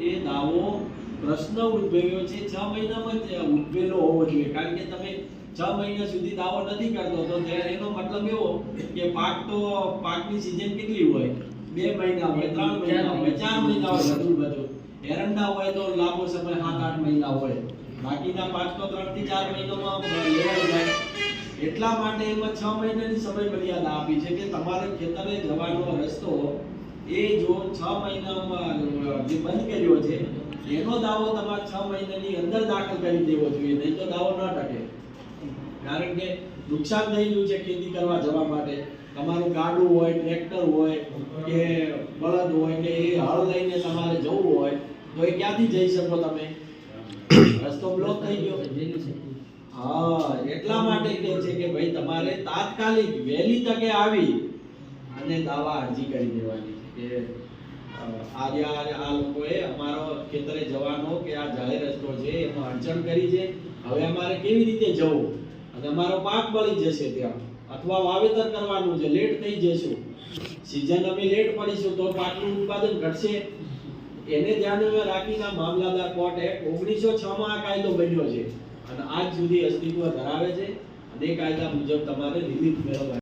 એ દાવો પ્રશ્ન ઉદ્ભવ્યો છે 6 મહિનામાં જ ઉદ્ભવેલો હોવો જોઈએ, કારણ કે તમે 6 મહિના સુધી દાવો નથી કરતો તો એનો મતલબ એવો કે પાકની સીઝન કેટલી હોય, 2 મહિના હોય, 3 મહિના હોય, 4 મહિના હોય, બધું એરંડા હોય તો લાંબો સમય 7-8 મહિના હોય, બાકીના પાક તો 3 થી 4 મહિનામાં લેવાઈ જાય. એટલા માટે એમાં 6 મહિનાની સમય મર્યાદા આપી છે કે તમારે ખેતરે જવાનો રસ્તો એ જો 6 મહિનામાં જે બંધ કર્યો છે એનો દાવો તમારે 6 મહિનાની અંદર દાખલ કરી દેવો જોઈએ, નહીં તો દાવો ન ટકે. કારણ કે નુકસાન થઈ ગયું છે ખેતી કરવા જવા માટે, તમારું ગાડું હોય, ટ્રેક્ટર હોય કે બળદ હોય કે એ હળ લઈને તમારે જવું હોય તો એ ક્યાંથી જઈ શકો તમે? રસ્તો બ્લોક થઈ ગયો. હા, એટલા માટે કહે છે કે ભાઈ તમારે તાત્કાલિક વહેલી તકે આવી અને દાવા અરજી કરી દેવાની કે આ લોકોએ અમારો ખેતરે જવાનો કે આ જાહેર રસ્તો છે એમાં અડચણ કરી છે, હવે અમારે કેવી રીતે જવું અને અમારો પાક બળી જશે ત્યાં, અથવા વાવેતર કરવાનું છે, લેટ થઈ જશું, સીઝન અમે લેટ પડીશું તો પાકનું ઉત્પાદન ઘટશે. એને ધ્યાનમાં રાખીને મામલાદાર કોર્ટ એક્ટ 1906 માં આ કાયદો બન્યો છે અને આજ સુધી અસ્તિત્વ ધરાવે છે અને એ કાયદા મુજબ તમારે રિલીફ મેળવવા